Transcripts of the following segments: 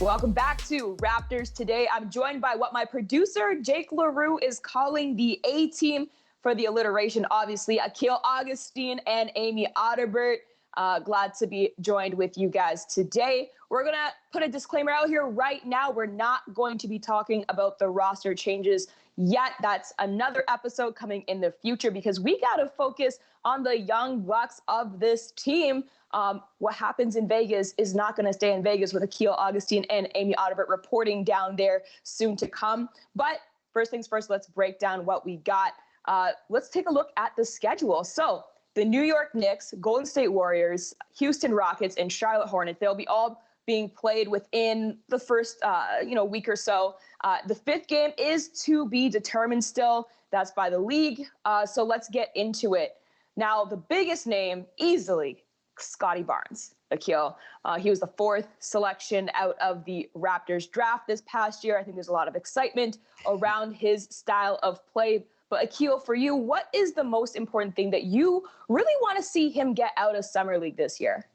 Welcome back to Raptors Today. I'm joined by what my producer, Jake LaRue, is calling the A-team for the alliteration, obviously, Akil Augustine and Amy Audibert. Glad to be joined with you guys today. We're going to put a disclaimer out here right now. We're not going to be talking about the roster changes yet. That's another episode coming in the future because we got to focus on the young bucks of this team. What happens in Vegas is not going to stay in Vegas with Akil Augustine and Amy Audibert reporting down there soon to come. But first things first, let's break down what we got. Let's take a look at the schedule. So the New York Knicks, Golden State Warriors, Houston Rockets, and Charlotte Hornets, they'll be all being played within the first week or so. The fifth game is to be determined still. That's by the league. So let's get into it. Now, the biggest name, easily, Scottie Barnes, Akil. He was the fourth selection out of the Raptors draft this past year. I think there's a lot of excitement around his style of play. But Akil, for you, what is the most important thing that you really want to see him get out of Summer League this year?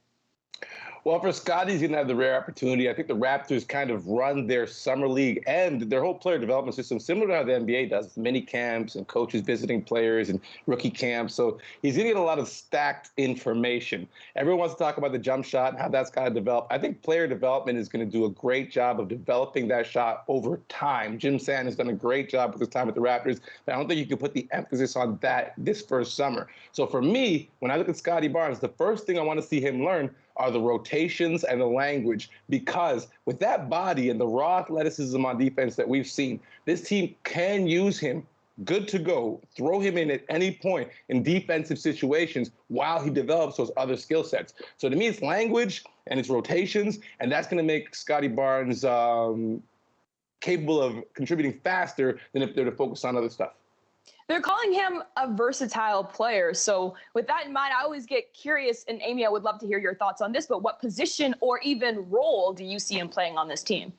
Well, for Scottie, he's going to have the rare opportunity. I think the Raptors kind of run their summer league and their whole player development system similar to how the NBA does, mini camps and coaches visiting players and rookie camps. So he's going to get a lot of stacked information. Everyone wants to talk about the jump shot and how that's got to develop. I think player development is going to do a great job of developing that shot over time. Jim Sand has done a great job with his time with the Raptors, but I don't think you can put the emphasis on that this first summer. So for me, when I look at Scottie Barnes, the first thing I want to see him learn are the rotations and the language, because with that body and the raw athleticism on defense that we've seen, this team can use him good to go, throw him in at any point in defensive situations while he develops those other skill sets. So to me, it's language and it's rotations, and that's going to make Scottie Barnes capable of contributing faster than if they're to focus on other stuff. They're calling him a versatile player. So with that in mind, I always get curious, and Amy, I would love to hear your thoughts on this, but what position or even role do you see him playing on this team?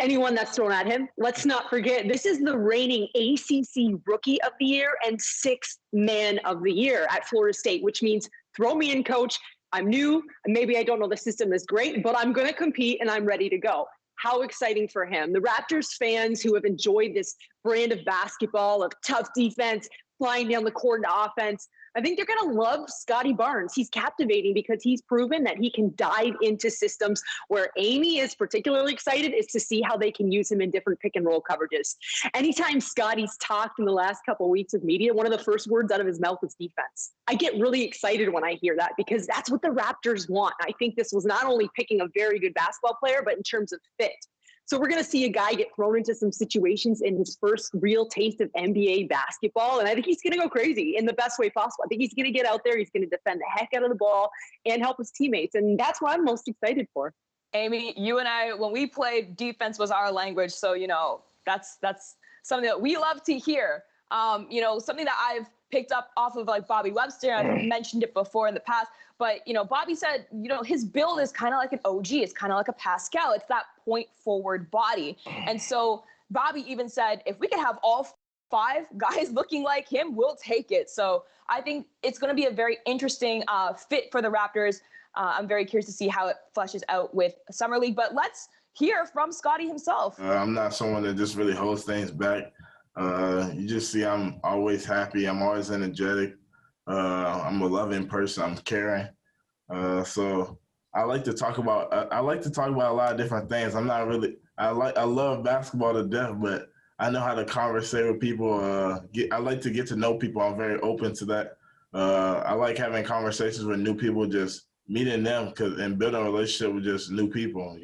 Anyone that's thrown at him. Let's not forget, this is the reigning ACC Rookie of the Year and Sixth Man of the Year at Florida State, which means throw me in, coach. I'm new, and maybe I don't know the system is great, but I'm going to compete and I'm ready to go. How exciting for him. The Raptors fans who have enjoyed this brand of basketball, of tough defense, flying down the court into offense, I think they're going to love Scottie Barnes. He's captivating because he's proven that he can dive into systems. Where Amy is particularly excited is to see how they can use him in different pick and roll coverages. Anytime Scottie's talked in the last couple of weeks with media, one of the first words out of his mouth is defense. I get really excited when I hear that because that's what the Raptors want. I think this was not only picking a very good basketball player, but in terms of fit. So we're going to see a guy get thrown into some situations in his first real taste of NBA basketball. And I think he's going to go crazy in the best way possible. I think he's going to get out there. He's going to defend the heck out of the ball and help his teammates. And that's what I'm most excited for. Amy, you and I, when we played, defense was our language. So, that's something that we love to hear. Something that I've picked up off of like Bobby Webster. I've mentioned it before in the past, but Bobby said, his build is kind of like an OG. It's kind of like a Pascal. It's that point forward body. And so Bobby even said, if we could have all five guys looking like him, we'll take it. So I think it's going to be a very interesting fit for the Raptors. I'm very curious to see how it fleshes out with Summer League, but let's hear from Scottie himself. I'm not someone that just really holds things back. You just see I'm always happy. I'm always energetic. I'm a loving person. I'm caring. So I like to talk about a lot of different things. I love basketball to death, but I know how to conversate with people. I like to get to know people. I'm very open to that. I like having conversations with new people, just meeting them and building a relationship with just new people,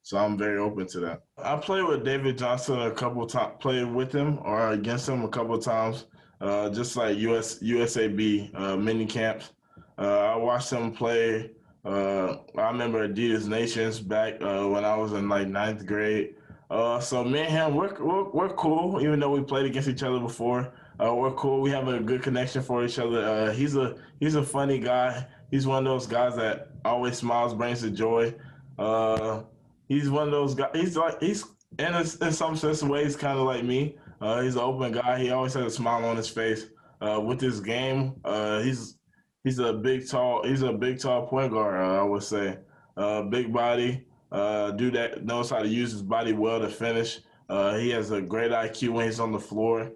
So I'm very open to that. I played with David Johnson a couple of times, played with him or against him a couple of times, just like USAB mini camps. I watched him play. I remember Adidas Nations back when I was in like 9th grade. So me and him, we're cool, even though we played against each other before. We're cool. We have a good connection for each other. He's a funny guy. He's one of those guys that always smiles, brings the joy. He's one of those guys. He's in some sense of ways kind of like me. He's an open guy. He always has a smile on his face. With his game, he's a big tall point guard. I would say, big body. dude that knows how to use his body well to finish. He has a great IQ when he's on the floor.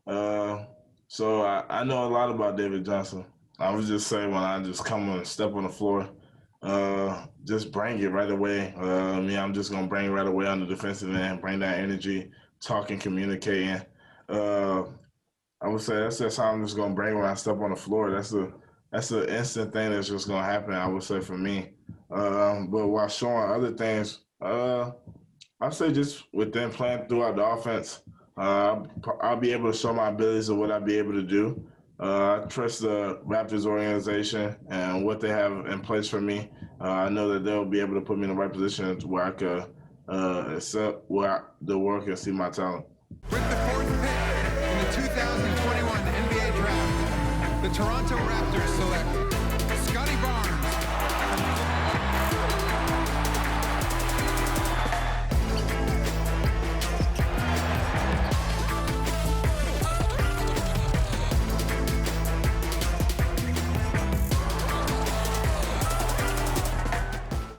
So I know a lot about David Johnson. I was just saying when I just come and step on the floor, just bring it right away. I'm just going to bring it right away on the defensive end, bring that energy, talking, communicating. I would say that's just how I'm just going to bring when I step on the floor. That's an instant thing that's just going to happen, I would say, for me. But while showing other things, I'd say just with them playing throughout the offense, I'll be able to show my abilities of what I'll be able to do. I trust the Raptors organization and what they have in place for me. I know that they'll be able to put me in the right position where I could accept the work and see my talent. With the fourth pick in the 2021 NBA Draft, the Toronto Raptors select Scottie Barnes.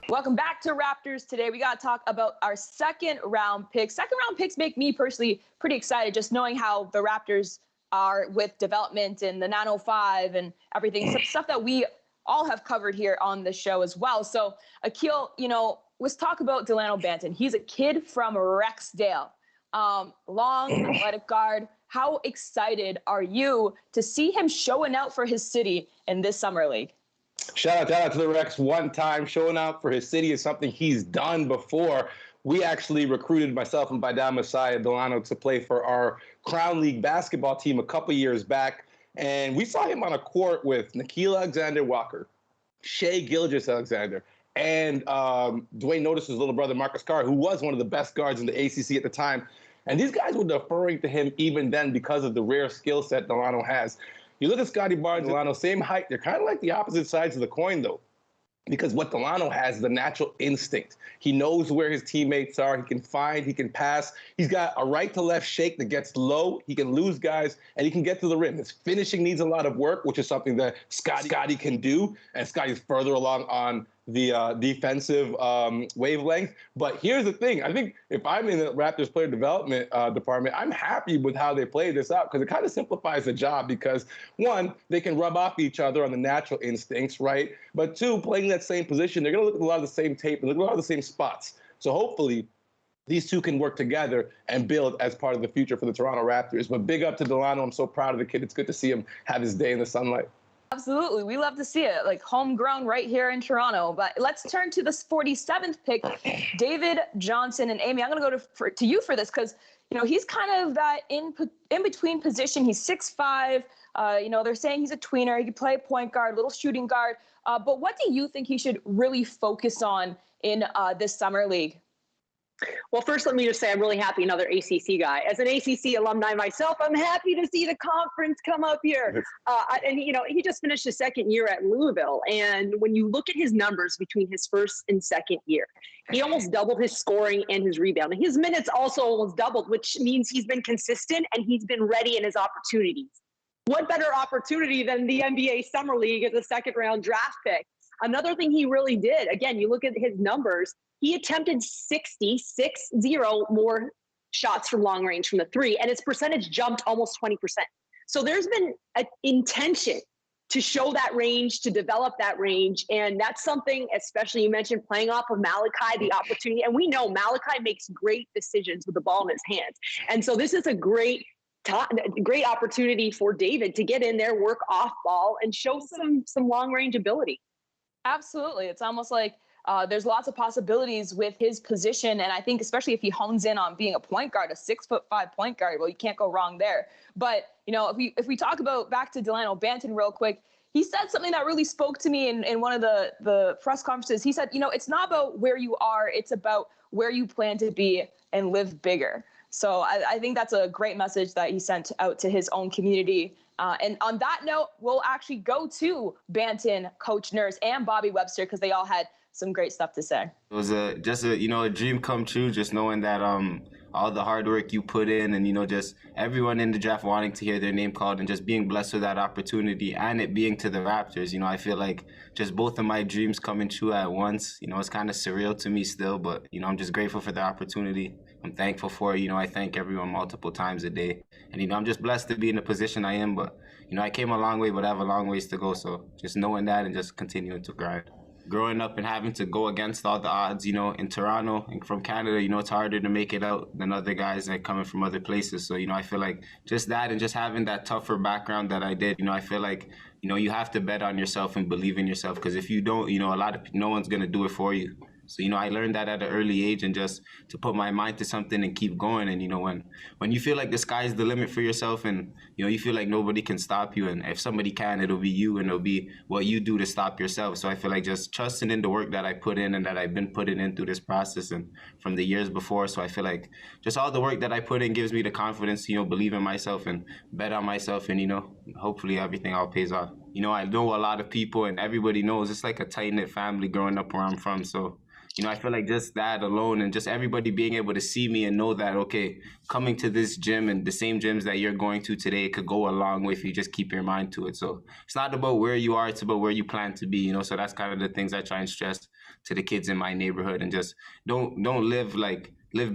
Welcome back to Raptors Today. We got to talk about our second round picks. Second round picks make me personally pretty excited, just knowing how the Raptors are with development and the 905 and everything, some stuff that we all have covered here on the show as well. So Akil, let's talk about Dalano Banton. He's a kid from Rexdale, long athletic guard. How excited are you to see him showing out for his city in this summer league? Shout out to the Rex one time. Showing out for his city is something he's done before. We actually recruited myself and Baidam Messiah Dalano to play for our Crown League basketball team a couple years back. And we saw him on a court with Akil Alexander-Walker, Shai Gilgeous-Alexander, and Dwayne Notice's little brother, Marcus Carr, who was one of the best guards in the ACC at the time. And these guys were deferring to him even then because of the rare skill set Dalano has. You look at Scottie Barnes, Dalano, same height. They're kind of like the opposite sides of the coin, though, because what Dalano has is the natural instinct. He knows where his teammates are. He can find, he can pass. He's got a right to left shake that gets low. He can lose guys, and he can get to the rim. His finishing needs a lot of work, which is something that Scottie can do, and Scottie's further along on the defensive wavelength. But here's the thing. I think if I'm in the Raptors player development department, I'm happy with how they play this out because it kind of simplifies the job because, one, they can rub off each other on the natural instincts, right? But two, playing that same position, they're going to look at a lot of the same tape and look at a lot of the same spots. So hopefully these two can work together and build as part of the future for the Toronto Raptors. But big up to Dalano. I'm so proud of the kid. It's good to see him have his day in the sunlight. Absolutely. We love to see it, like homegrown right here in Toronto. But let's turn to this 47th pick, David Johnson. And Amy, I'm going to go to you for this because, he's kind of that in-between position. He's 6'5". They're saying he's a tweener. He could play point guard, little shooting guard. But what do you think he should really focus on in this summer league? Well, first, let me just say I'm really happy another ACC guy. As an ACC alumni myself, I'm happy to see the conference come up here. And he just finished his second year at Louisville. And when you look at his numbers between his first and second year, he almost doubled his scoring and his rebounding. His minutes also almost doubled, which means he's been consistent and he's been ready in his opportunities. What better opportunity than the NBA Summer League as a second-round draft pick? Another thing he really did, again, you look at his numbers, he attempted 60 more shots from long range from the three, and his percentage jumped almost 20%. So there's been an intention to show that range, to develop that range, and that's something, especially you mentioned playing off of Malachi, the opportunity, and we know Malachi makes great decisions with the ball in his hands. And so this is a great opportunity for David to get in there, work off ball, and show some long range ability. Absolutely. It's almost like there's lots of possibilities with his position. And I think especially if he hones in on being a point guard, a 6'5" point guard, well, you can't go wrong there. But, if we talk about back to Dalano Banton real quick, he said something that really spoke to me in one of the press conferences. He said, it's not about where you are, it's about where you plan to be and live bigger. So I think that's a great message that he sent out to his own community And on that note, we'll actually go to Banton, Coach Nurse, and Bobby Webster because they all had some great stuff to say. It was a dream come true, just knowing that all the hard work you put in, and just everyone in the draft wanting to hear their name called, and just being blessed with that opportunity, and it being to the Raptors. I feel like just both of my dreams coming true at once. It's kind of surreal to me still, but I'm just grateful for the opportunity. I'm thankful for it. I thank everyone multiple times a day, and I'm just blessed to be in the position I am. But I came a long way, but I have a long ways to go. So just knowing that and just continuing to grind. Growing up and having to go against all the odds, in Toronto and from Canada, it's harder to make it out than other guys like coming from other places. So, I feel like just that and just having that tougher background that I did, I feel like, you have to bet on yourself and believe in yourself. Because if you don't, no one's going to do it for you. So, I learned that at an early age, and just to put my mind to something and keep going. And, when you feel like the sky's the limit for yourself, and, you feel like nobody can stop you. And if somebody can, it'll be you, and it'll be what you do to stop yourself. So I feel like just trusting in the work that I put in and that I've been putting in through this process and from the years before. So I feel like just all the work that I put in gives me the confidence, believe in myself and bet on myself. And, hopefully everything all pays off. I know a lot of people, and everybody knows it's like a tight-knit family growing up where I'm from. So I feel like just that alone, and just everybody being able to see me and know that, okay, coming to this gym and the same gyms that you're going to today could go a long way if you just keep your mind to it. So it's not about where you are, it's about where you plan to be, So that's kind of the things I try and stress to the kids in my neighborhood, and just don't live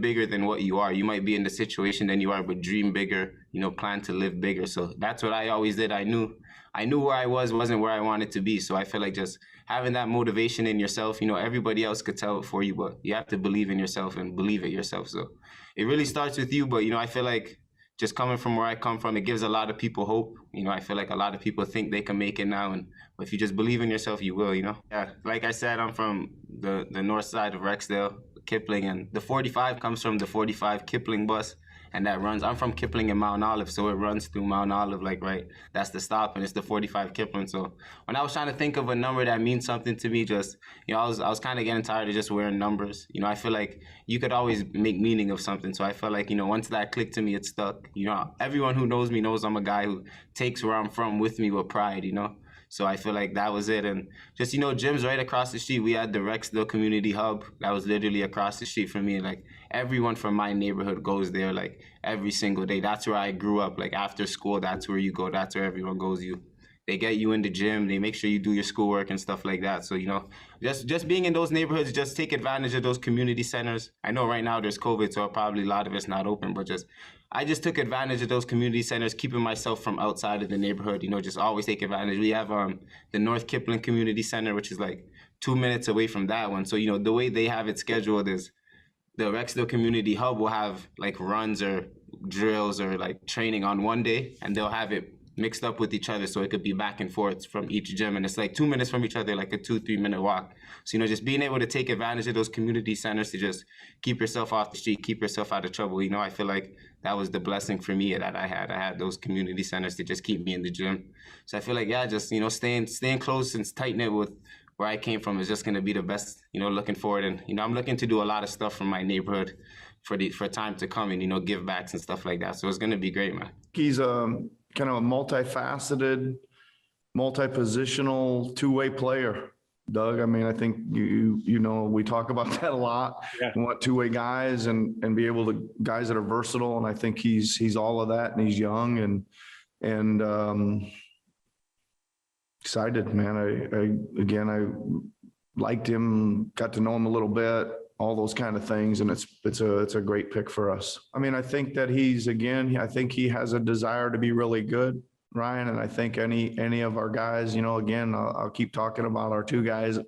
bigger than what you are. You might be in the situation than you are, but dream bigger, plan to live bigger. So that's what I always did. I knew where I wasn't where I wanted to be. So I feel like just having that motivation in yourself, everybody else could tell it for you, but you have to believe in yourself and believe it yourself. So it really starts with you. But, I feel like just coming from where I come from, it gives a lot of people hope. I feel like a lot of people think they can make it now. And if you just believe in yourself, you will, Yeah, like I said, I'm from the north side of Rexdale, Kipling, and the 45 comes from the 45 Kipling bus. And that runs, I'm from Kipling in Mount Olive, so it runs through Mount Olive, right, that's the stop, and it's the 45 Kipling. So when I was trying to think of a number that means something to me, just, I was kind of getting tired of just wearing numbers. I feel like you could always make meaning of something. So I felt like, once that clicked to me, it stuck. Everyone who knows me knows I'm a guy who takes where I'm from with me with pride, So I feel like that was it. And just, gyms right across the street. We had the Rexdale Community Hub. That was literally across the street from me. Like, everyone from my neighborhood goes there, like, every single day. That's where I grew up. Like, after school, that's where you go. That's where everyone goes. They get you in the gym. They make sure you do your schoolwork and stuff like that. So, just being in those neighborhoods, just take advantage of those community centers. I know right now there's COVID, so probably a lot of it's not open, but I just took advantage of those community centers, keeping myself from outside of the neighborhood, just always take advantage. We have the North Kipling Community Center, which is like 2 minutes away from that one. So, the way they have it scheduled is the Rexdale Community Hub will have like runs or drills or like training on one day, and they'll have it mixed up with each other, so it could be back and forth from each gym, and it's like 2 minutes from each other, like a 2-3 minute walk. So just being able to take advantage of those community centers to just keep yourself off the street, keep yourself out of trouble. I feel like that was the blessing for me that I had those community centers to just keep me in the gym. So I feel like just staying close and tight knit with where I came from is just going to be the best. Looking forward, and I'm looking to do a lot of stuff from my neighborhood for time to come, and give backs and stuff like that. So it's going to be great, man. He's kind of a multifaceted, multi-positional, two-way player, Doug. I mean, I think we talk about that a lot. Yeah. We want two-way guys and be able to guys that are versatile. And I think he's all of that, and he's young and excited, man. I liked him, got to know him a little bit, all those kind of things. And it's a great pick for us. I mean, I think that I think he has a desire to be really good, Ryan. And I think any of our guys, again, I'll keep talking about our two guys,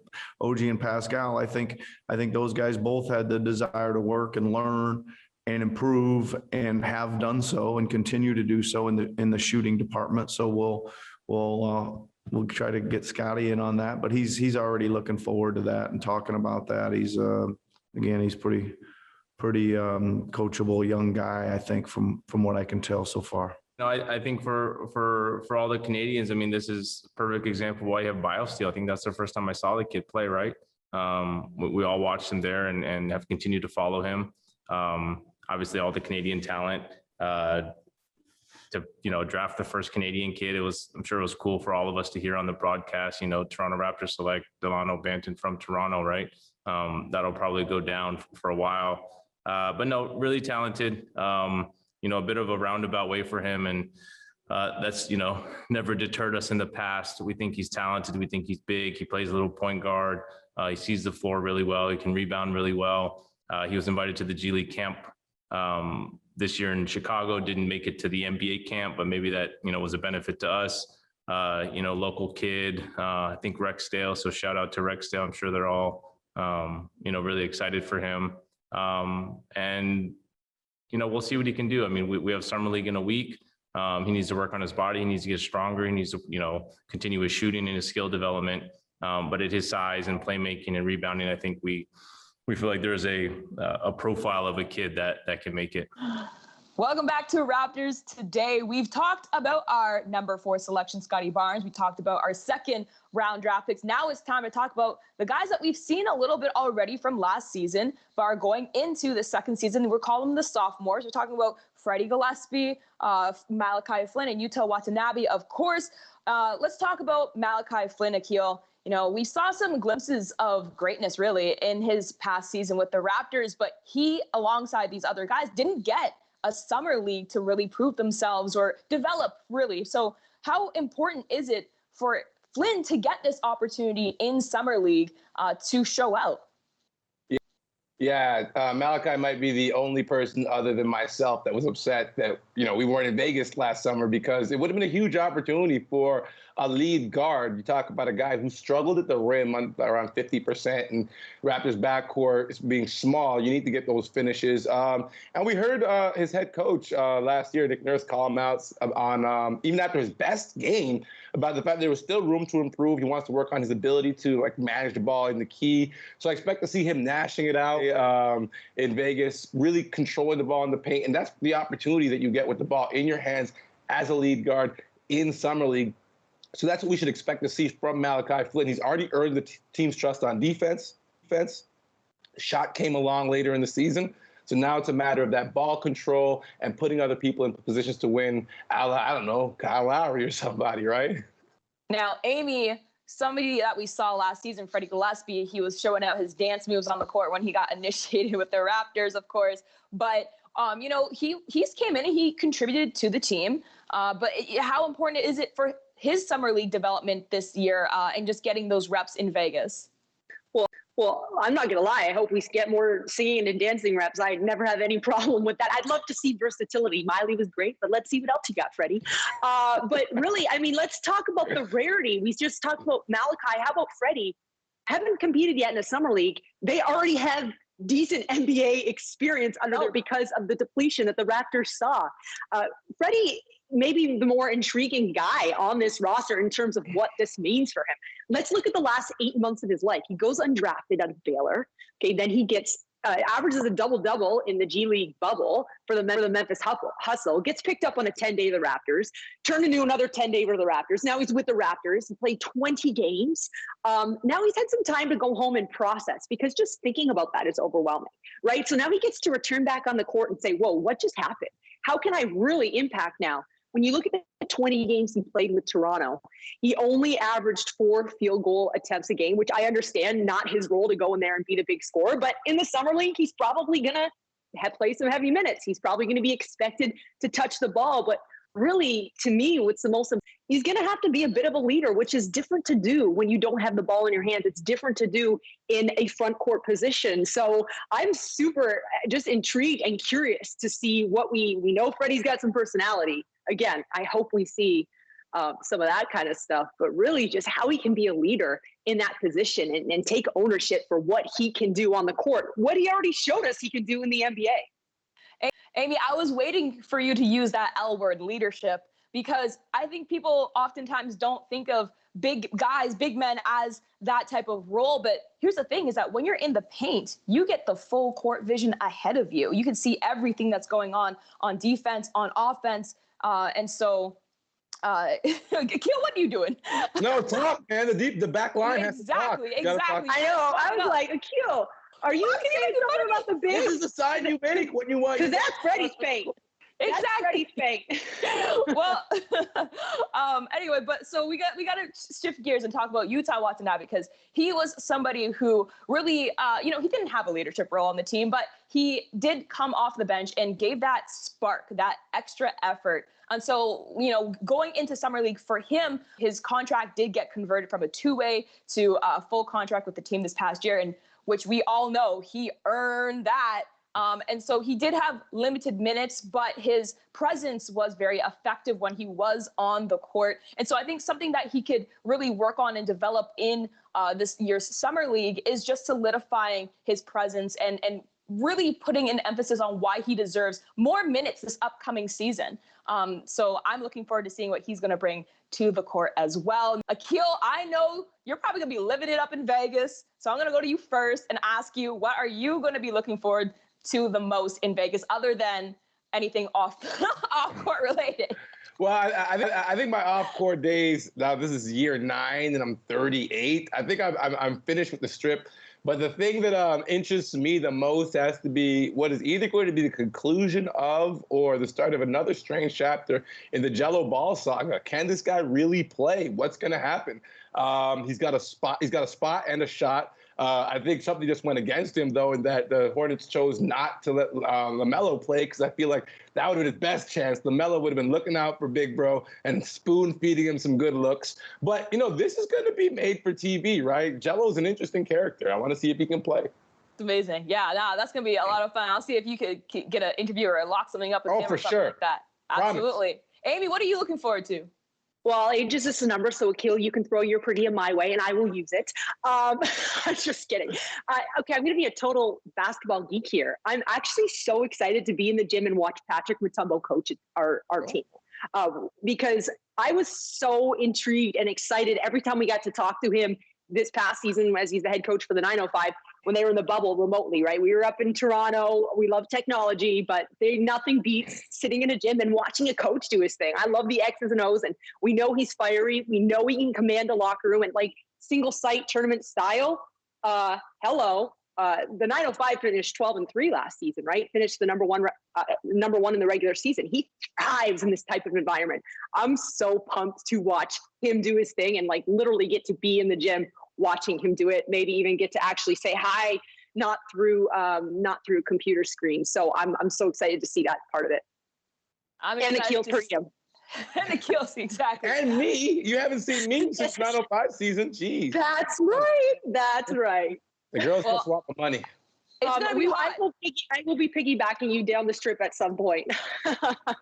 OG and Pascal. I think those guys both had the desire to work and learn and improve, and have done so and continue to do so in the shooting department. So we'll try to get Scottie in on that, but he's already looking forward to that and talking about that. He's pretty coachable young guy, I think, from what I can tell so far. No, I think for all the Canadians, I mean, this is a perfect example of why you have BioSteel. I think that's the first time I saw the kid play, right? We all watched him there and have continued to follow him. Obviously all the Canadian talent draft the first Canadian kid. I'm sure it was cool for all of us to hear on the broadcast, Toronto Raptors select Dalano Banton from Toronto, right? That'll probably go down for a while. But no, really talented, a bit of a roundabout way for him. And that's, never deterred us in the past. We think he's talented. We think he's big. He plays a little point guard. He sees the floor really well. He can rebound really well. He was invited to the G League camp this year in Chicago, didn't make it to the NBA camp, but maybe that, was a benefit to us. Local kid, I think Rexdale. So shout out to Rexdale. I'm sure they're all, really excited for him. And we'll see what he can do. I mean, we have summer league in a week. He needs to work on his body. He needs to get stronger. He needs to, continue his shooting and his skill development. But at his size and playmaking and rebounding, I think we feel like there's a profile of a kid that can make it. Welcome back to Raptors Today. We've talked about our number 4 selection, Scottie Barnes. We talked about our second round draft picks. Now it's time to talk about the guys that we've seen a little bit already from last season, but are going into the second season. We're calling them the sophomores. We're talking about Freddie Gillespie, Malachi Flynn, and Yuta Watanabe, of course. Let's talk about Malachi Flynn, Akil. We saw some glimpses of greatness, really, in his past season with the Raptors, but he, alongside these other guys, didn't get a summer league to really prove themselves or develop, really. So how important is it for Flynn to get this opportunity in summer league to show out? Yeah, Malachi might be the only person other than myself that was upset that, we weren't in Vegas last summer, because it would have been a huge opportunity for a lead guard. You talk about a guy who struggled at the rim around 50%, and Raptors backcourt is being small. You need to get those finishes. And we heard his head coach last year, Nick Nurse, call him out on even after his best game about the fact there was still room to improve. He wants to work on his ability to manage the ball in the key. So I expect to see him gnashing it out in Vegas, really controlling the ball in the paint. And that's the opportunity that you get with the ball in your hands as a lead guard in summer league. So that's what we should expect to see from Malachi Flynn. He's already earned the team's trust on defense. Shot came along later in the season. So now it's a matter of that ball control and putting other people in positions to win. I don't know, Kyle Lowry or somebody, right? Now, Amy, somebody that we saw last season, Freddie Gillespie, he was showing out his dance moves on the court when he got initiated with the Raptors, of course. But, he's came in and he contributed to the team. But how important is it for his summer league development this year and just getting those reps in Vegas? Well, I'm not going to lie. I hope we get more singing and dancing reps. I never have any problem with that. I'd love to see versatility. Miley was great, but let's see what else you got, Freddie. But really, let's talk about the rarity. We just talked about Malachi. How about Freddie? Haven't competed yet in the summer league. They already have decent NBA experience under there because of the depletion that the Raptors saw. Freddie, maybe the more intriguing guy on this roster in terms of what this means for him. Let's look at the last 8 months of his life. He goes undrafted out of Baylor. Okay, then he gets averages a double-double in the G League bubble for the Memphis Hustle, gets picked up on a 10-day of the Raptors, turned into another 10-day for the Raptors. Now he's with the Raptors. He played 20 games. Now he's had some time to go home and process, because just thinking about that is overwhelming, right? So now he gets to return back on the court and say, whoa, what just happened? How can I really impact now? When you look at the 20 games he played with Toronto, he only averaged 4 field goal attempts a game, which I understand not his role to go in there and be the big scorer. But in the summer league, he's probably going to play some heavy minutes. He's probably going to be expected to touch the ball. But really, to me, what's the most, he's going to have to be a bit of a leader, which is different to do when you don't have the ball in your hands. It's different to do in a front court position. So I'm super just intrigued and curious to see what we know. Freddie's got some personality. Again, I hope we see some of that kind of stuff, but really just how he can be a leader in that position and take ownership for what he can do on the court, what he already showed us he can do in the NBA. Amy, I was waiting for you to use that L word, leadership, because I think people oftentimes don't think of big guys, big men as that type of role. But here's the thing is that when you're in the paint, you get the full court vision ahead of you. You can see everything that's going on defense, on offense. And so, Akil, what are you doing? No, talk, man. The back line has to talk. Exactly. I know. I was like, Akil, are you saying something about the big? This is the side you make when you want. Because that's Freddie's paint. Exactly. Anything. Well, anyway, but so we got to shift gears and talk about Utah Watanabe, because he was somebody who really, he didn't have a leadership role on the team, but he did come off the bench and gave that spark, that extra effort. And so, going into Summer League for him, his contract did get converted from a two-way to a full contract with the team this past year, and which we all know he earned that. And so he did have limited minutes, but his presence was very effective when he was on the court. And so I think something that he could really work on and develop in this year's Summer League is just solidifying his presence and really putting an emphasis on why he deserves more minutes this upcoming season. So I'm looking forward to seeing what he's going to bring to the court as well. Akil, I know you're probably going to be living it up in Vegas. So I'm going to go to you first and ask you, what are you going to be looking forward to the most in Vegas, other than anything off-court related? Well, I think my off-court days, now this is year 9 and I'm 38. I think I'm finished with the Strip. But the thing that interests me the most has to be what is either going to be the conclusion of or the start of another strange chapter in the Jello Ball saga. Can this guy really play? What's going to happen? He's got a spot and a shot. I think something just went against him, though, in that the Hornets chose not to let LaMelo play, because I feel like that would have been his best chance. LaMelo would have been looking out for Big Bro and spoon-feeding him some good looks. But, this is going to be made for TV, right? Jello's an interesting character. I want to see if he can play. It's amazing. Yeah, that's going to be a lot of fun. I'll see if you could get an interview or lock something up with him for or something sure. like that. Absolutely. Promise. Amy, what are you looking forward to? Well, age is just a number, so Akil, you can throw your per diem my way, and I will use it. I'm just kidding. Okay, I'm going to be a total basketball geek here. I'm actually so excited to be in the gym and watch Patrick Mutombo coach our team, because I was so intrigued and excited every time we got to talk to him this past season, as he's the head coach for the 905, when they were in the bubble remotely, right? We were up in Toronto. We love technology, but nothing beats sitting in a gym and watching a coach do his thing. I love the X's and O's, and we know he's fiery. We know he can command a locker room and single site tournament style. Hello. The 905 finished 12-3 last season, right? Finished the number one in the regular season. He thrives in this type of environment. I'm so pumped to watch him do his thing and literally get to be in the gym watching him do it. Maybe even get to actually say hi, not through computer screen. So I'm so excited to see that part of it. And Akil Perium. And Akil, exactly. And me. You haven't seen me since 905 season. Jeez. That's right. That's right. The girls must want the money. It's gonna be hot. I will be piggybacking you down the Strip at some point.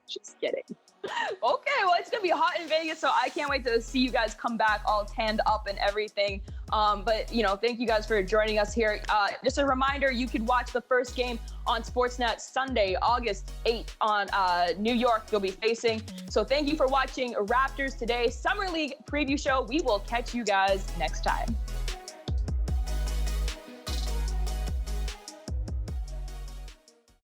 Just kidding. Okay, well, it's going to be hot in Vegas, so I can't wait to see you guys come back all tanned up and everything. But, thank you guys for joining us here. Just a reminder, you could watch the first game on Sportsnet Sunday, August 8th on New York. You'll be facing. So thank you for watching Raptors Today Summer League Preview Show. We will catch you guys next time.